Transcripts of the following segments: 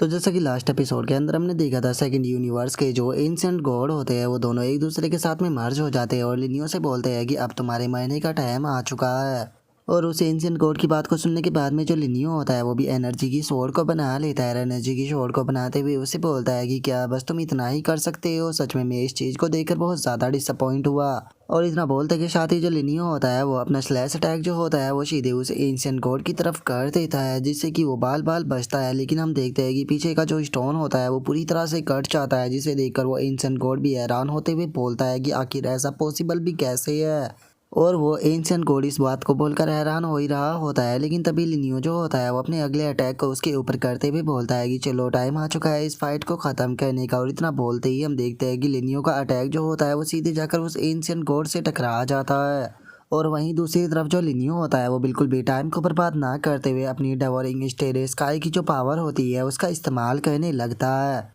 तो जैसा कि लास्ट एपिसोड के अंदर हमने देखा था, सेकंड यूनिवर्स के जो एंशिएंट गॉड होते हैं वो दोनों एक दूसरे के साथ में मर्ज हो जाते हैं और लिनियो से बोलते हैं कि अब तुम्हारे मरने का टाइम आ चुका है। और उस एंशिएंट गॉड की बात को सुनने के बाद में जो लिनियो होता है वो भी एनर्जी की स्वॉर्ड को बना लेता है। एनर्जी की स्वॉर्ड को बनाते हुए उसे बोलता है कि क्या बस तुम इतना ही कर सकते हो। सच में मैं इस चीज़ को देखकर बहुत ज़्यादा डिसअपॉइंट हुआ। और इतना बोलते के साथ ही जो लिनियो होता है वो अपना स्लैश अटैक जो होता है वो सीधे उस एंशिएंट गॉड की तरफ कर देता है, जिससे कि वो बाल बाल बचता है। लेकिन हम देखते हैं कि पीछे का जो स्टोन होता है वो पूरी तरह से कट जाता है, जिसे देखकर वो एंशिएंट गॉड भी हैरान होते हुए बोलता है कि आखिर ऐसा पॉसिबल भी कैसे है। और वो एंशिएंट गॉड इस बात को बोलकर हैरान हो ही रहा होता है। लेकिन तभी लिनियो जो होता है वो अपने अगले अटैक को उसके ऊपर करते हुए बोलता है कि चलो टाइम आ चुका है इस फाइट को ख़त्म करने का। और इतना बोलते ही हम देखते हैं कि लिनियो का अटैक जो होता है वो सीधे जाकर उस एंशिएंट गॉड से टकरा जाता है। और वहीं दूसरी तरफ जो लिनियो होता है वो बिल्कुल भी टाइम को बर्बाद ना करते हुए अपनी डेवोरिंग स्टेरे स्काई की जो पावर होती है उसका इस्तेमाल करने लगता है।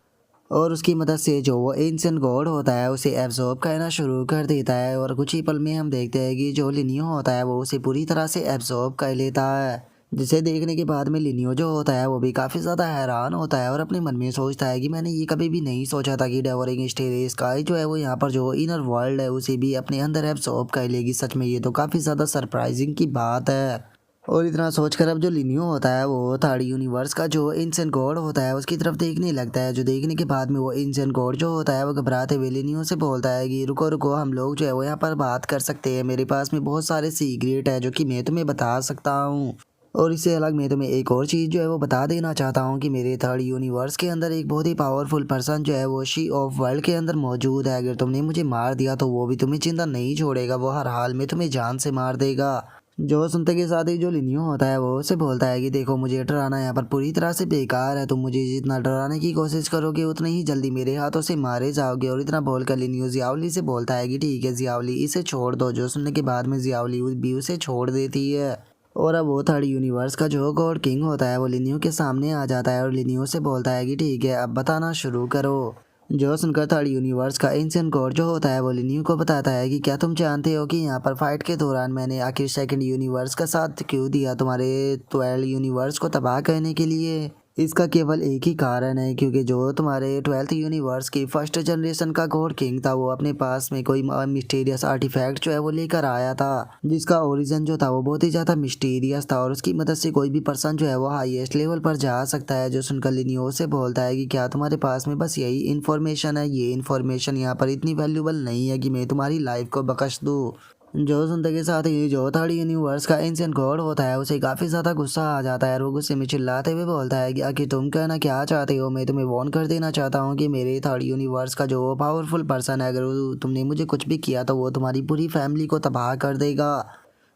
और उसकी मदद से जो वो एंशिएंट गॉड होता है उसे एब्जॉर्ब करना शुरू कर देता है। और कुछ ही पल में हम देखते हैं कि जो लिनियो होता है वो उसे पूरी तरह से एब्जॉर्ब कर लेता है, जिसे देखने के बाद में लिनियो जो होता है वो भी काफ़ी ज़्यादा हैरान होता है और अपने मन में सोचता है कि मैंने ये कभी भी नहीं सोचा था कि डेवोरिंग स्टेरे स्काई जो है वो यहाँ पर जो इनर वर्ल्ड है उसे भी अपने अंदर एब्जॉर्ब कर लेगी। सच में ये तो काफ़ी ज़्यादा सरप्राइजिंग की बात है। और इतना सोचकर अब जो लिनियो होता है वो थर्ड यूनिवर्स का जो एंशिएंट गॉड होता है उसकी तरफ देखने लगता है, जो देखने के बाद में वो एंशिएंट गॉड जो होता है वो घबराते हुए लिनियो से बोलता है कि रुको रुको, हम लोग जो है वो यहाँ पर बात कर सकते हैं। मेरे पास में बहुत सारे सीक्रेट है जो कि मैं तुम्हें बता सकता हूँ। और इससे अलग मैं तुम्हें एक और चीज़ जो है वो बता देना चाहता हूँ कि मेरे थर्ड यूनिवर्स के अंदर एक बहुत ही पावरफुल पर्सन जो है वो शी ऑफ वर्ल्ड के अंदर मौजूद है। अगर तुमने मुझे मार दिया तो वो भी तुम्हें चिंता नहीं छोड़ेगा, वो हर हाल में तुम्हें जान से मार देगा। जो सुनते के साथ ही जो लिनियो होता है वो उसे बोलता है कि देखो, मुझे डराना यहाँ पर पूरी तरह से बेकार है। तुम मुझे जितना डराने की कोशिश करोगे उतनी ही जल्दी मेरे हाथों से मारे जाओगे। और इतना बोलकर लिनियो जियावली से बोलता है कि ठीक है जियावली, इसे छोड़ दो। जो सुनने के बाद में जियावली भी उसे छोड़ देती है। और अब वो थर्ड यूनिवर्स का जो गॉड किंग होता है वो लिनियो के सामने आ जाता है और लिनियो से बोलता है कि ठीक है अब बताना शुरू करो। जो सुनकर थर्ड यूनिवर्स का एंशिएंट गॉड जो होता है वो लिनियो को बताता है कि क्या तुम जानते हो कि यहाँ पर फाइट के दौरान मैंने आखिर सेकंड यूनिवर्स का साथ क्यों दिया, तुम्हारे 12 यूनिवर्स को तबाह करने के लिए। इसका केवल एक ही कारण है, क्योंकि जो तुम्हारे 12th यूनिवर्स की फर्स्ट जनरेशन का गॉड किंग था वो अपने पास में कोई मिस्टीरियस आर्टिफैक्ट जो है वो लेकर आया था, जिसका ओरिजिन जो था वो बहुत ही ज़्यादा मिस्टीरियस था और उसकी मदद से कोई भी पर्सन जो है वो हाईएस्ट लेवल पर जा सकता है। जो सुनकर लिनियो से बोलता है कि क्या तुम्हारे पास में बस यही इन्फॉर्मेशन है? ये इन्फॉर्मेशन यहाँ पर इतनी वैल्यूबल नहीं है कि मैं तुम्हारी लाइफ को बख्श दूँ। जो सुनते के साथ ही जो थर्ड यूनिवर्स का एंशिएंट गॉड होता है उसे काफ़ी ज़्यादा गुस्सा आ जाता है और वो गुस्से में चिल्लाते हुए बोलता है कि आखिर तुम कहना क्या चाहते हो। मैं तुम्हें वार्न कर देना चाहता हूँ कि मेरे थर्ड यूनिवर्स का जो पावरफुल पर्सन है, अगर तुमने मुझे कुछ भी किया तो वो तुम्हारी पूरी फैमिली को तबाह कर देगा।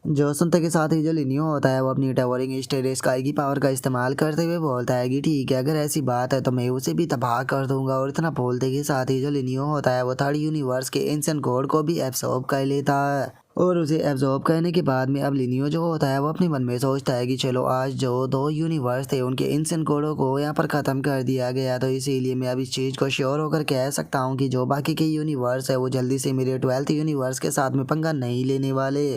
जो सुनते के साथ ही जो लिनियो होता है वो अपनी टावरिंग स्टेरे स्काई की पावर का इस्तेमाल करते हुए बोलता है कि ठीक है, अगर ऐसी बात है तो मैं उसे भी तबाह कर दूंगा। और इतना बोलते के साथ ही जो लिनियो होता है वो थर्ड यूनिवर्स के एंशिएंट गॉड को भी एब्सॉर्ब कर लेता है। और उसे एब्जॉर्ब करने के बाद में अब लिनियो जो होता है वो अपने मन में सोचता है कि चलो आज जो दो यूनिवर्स थे उनके एंशिएंट गॉडों को यहाँ पर ख़त्म कर दिया गया, तो इसीलिए मैं अब इस चीज़ को श्योर होकर कह सकता हूँ कि जो बाकी के यूनिवर्स है वो जल्दी से मेरे 12th यूनिवर्स के साथ में पंगा नहीं लेने वाले।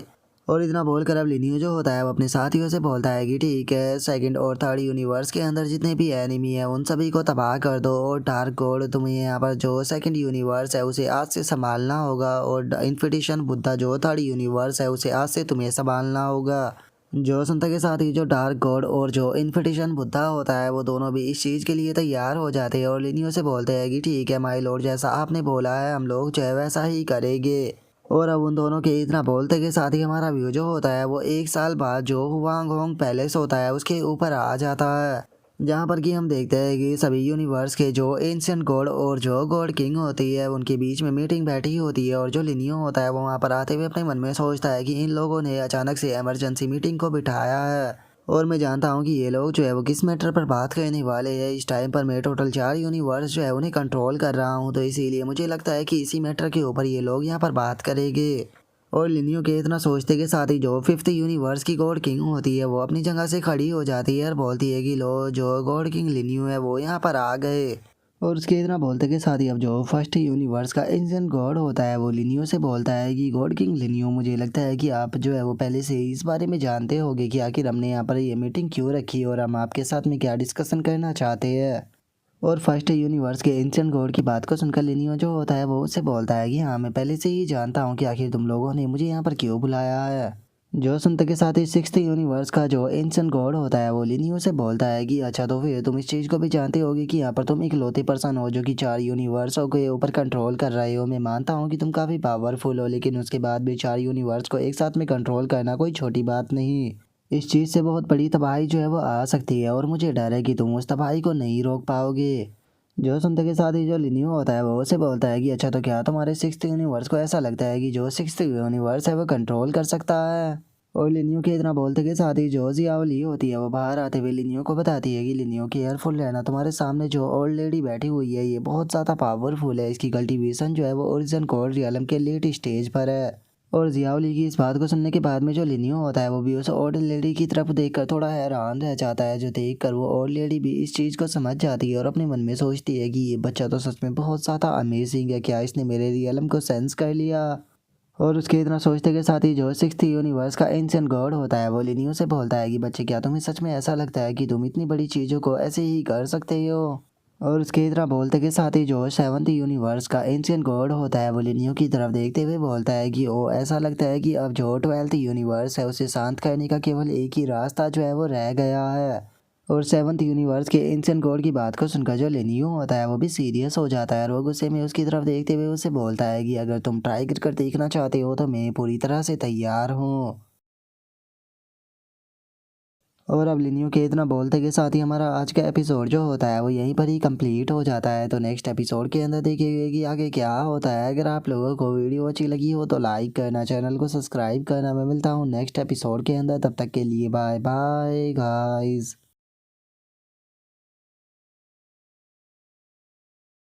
और इतना बोलकर अब लिनियो जो होता है वो अपने साथियों से बोलता है कि ठीक है, सेकंड और थर्ड यूनिवर्स के अंदर जितने भी एनिमी है उन सभी को तबाह कर दो। और डार्क गॉड तुम्हें यहाँ पर जो सेकंड यूनिवर्स है उसे आज से संभालना होगा और इन्फिटिशन बुद्धा जो थर्ड यूनिवर्स है उसे आज से तुम्हें संभालना होगा। जो सुनते के साथ ही जो डार्क गॉड और जो इन्फिटिशन बुद्धा होता है वो दोनों भी इस चीज़ के लिए तैयार हो जाते हैं और लिनियो से बोलते हैं कि ठीक है माय लॉर्ड, जैसा आपने बोला है हम लोग जो है वैसा ही करेंगे। और अब उन दोनों के इतना बोलते के साथ ही हमारा व्यू जो होता है वो एक साल बाद जो हुआंगहोंग पैलेस होता है उसके ऊपर आ जाता है, जहाँ पर कि हम देखते हैं कि सभी यूनिवर्स के जो एंशिएंट गॉड और जो गॉड किंग होती है उनके बीच में मीटिंग बैठी होती है। और जो लिनियो होता है वो वहाँ पर आते हुए अपने मन में सोचता है कि इन लोगों ने अचानक से इमरजेंसी मीटिंग को बिठाया है और मैं जानता हूँ कि ये लोग जो है वो किस मैटर पर बात करने वाले हैं। इस टाइम पर मैं टोटल 4 यूनिवर्स जो है उन्हें कंट्रोल कर रहा हूँ, तो इसीलिए मुझे लगता है कि इसी मैटर के ऊपर ये लोग यहाँ पर बात करेंगे। और लिनियो के इतना सोचते के साथ ही जो 5th यूनिवर्स की गॉड किंग होती है वो अपनी जगह से खड़ी हो जाती है और बोलती है कि लो, जो गॉड किंग लिनियो है वो यहाँ पर आ गए। और उसके इतना बोलते के साथ ही अब जो फर्स्ट यूनिवर्स का एंशिएंट गॉड होता है वो लिनियो से बोलता है कि गॉड किंग लिनियो, मुझे लगता है कि आप जो है वो पहले से ही इस बारे में जानते होंगे कि आखिर हमने यहाँ पर ये मीटिंग क्यों रखी और हम आपके साथ में क्या डिस्कशन करना चाहते हैं। और फर्स्ट यूनिवर्स के एंशिएंट गॉड की बात को सुनकर लिनियो जो होता है वो उससे बोलता है कि हाँ मैं पहले से ही जानता हूँ कि आखिर तुम लोगों ने मुझे यहाँ पर क्यों बुलाया है। जो सुनते के साथ ही सिक्स्थ यूनिवर्स का जो एंशिएंट गॉड होता है वो लिनियो से बोलता है कि अच्छा तो फिर तुम इस चीज़ को भी जानते होगे कि यहाँ पर तुम इकलौते पर्सन हो जो कि 4 यूनिवर्सों के ऊपर कंट्रोल कर रहे हो। मैं मानता हूँ कि तुम काफ़ी पावरफुल हो, लेकिन उसके बाद भी 4 यूनिवर्स को एक साथ में कंट्रोल करना कोई छोटी बात नहीं। इस चीज़ से बहुत बड़ी तबाही जो है वो आ सकती है और मुझे डर है कि तुम उस तबाही को नहीं रोक पाओगे। जो सुनते के साथ ही जो लिनियो होता है वो उसे बोलता है कि अच्छा तो क्या तुम्हारे सिक्स्थ यूनिवर्स को ऐसा लगता है कि जो सिक्स्थ यूनिवर्स है वो कंट्रोल कर सकता है। और लिनियो के इतना बोलते के साथ ही जो जियाओली होती है वो बाहर आते हुए लिनियो को बताती है कि लिनियो केयरफुल रहना, तुम्हारे सामने जो ओल्ड लेडी बैठी हुई है ये बहुत ज़्यादा पावरफुल है, इसकी कल्टीवेशन जो है वो ओरिजिन कोड रियलम के लेट स्टेज पर है। और जियाओली की इस बात को सुनने के बाद में जो लिनियो होता है वो भी उस ओल्ड लेडी की तरफ देखकर थोड़ा हैरान रह जाता है, जो देखकर वो ओल्ड लेडी भी इस चीज़ को समझ जाती है और अपने मन में सोचती है कि ये बच्चा तो सच में बहुत ज़्यादा अमेजिंग है, क्या इसने मेरे रियलम को सेंस कर लिया। और उसके इतना सोचते के साथ ही जो सिक्स्थ यूनिवर्स का एंशिएंट गॉड होता है वो लिनियो से बोलता है कि बच्चे क्या तुम्हें सच में ऐसा लगता है कि तुम इतनी बड़ी चीज़ों को ऐसे ही कर सकते हो। और उसके इतना बोलते के साथ ही जो सेवंथ यूनिवर्स का एंशिएंट गॉड होता है वो लिनियो की तरफ देखते हुए बोलता है कि ओ ऐसा लगता है कि अब जो 12th यूनिवर्स है उसे शांत करने का केवल एक ही रास्ता जो है वो रह गया है। और सेवंथ यूनिवर्स के एंशिएंट गॉड की बात को सुनकर जो लिनियो होता है वो भी सीरियस हो जाता है और वो गुस्से में उसकी तरफ देखते हुए उसे बोलता है कि अगर तुम ट्राई कर देखना चाहते हो तो मैं पूरी तरह से तैयार हूँ। और अब लिनियो के इतना बोलते के साथ ही हमारा आज का एपिसोड जो होता है वो यहीं पर ही कंप्लीट हो जाता है। तो नेक्स्ट एपिसोड के अंदर देखिएगा कि आगे क्या होता है। अगर आप लोगों को वीडियो अच्छी लगी हो तो लाइक करना, चैनल को सब्सक्राइब करना। मैं मिलता हूँ नेक्स्ट एपिसोड के अंदर, तब तक के लिए बाय बाय गाइस।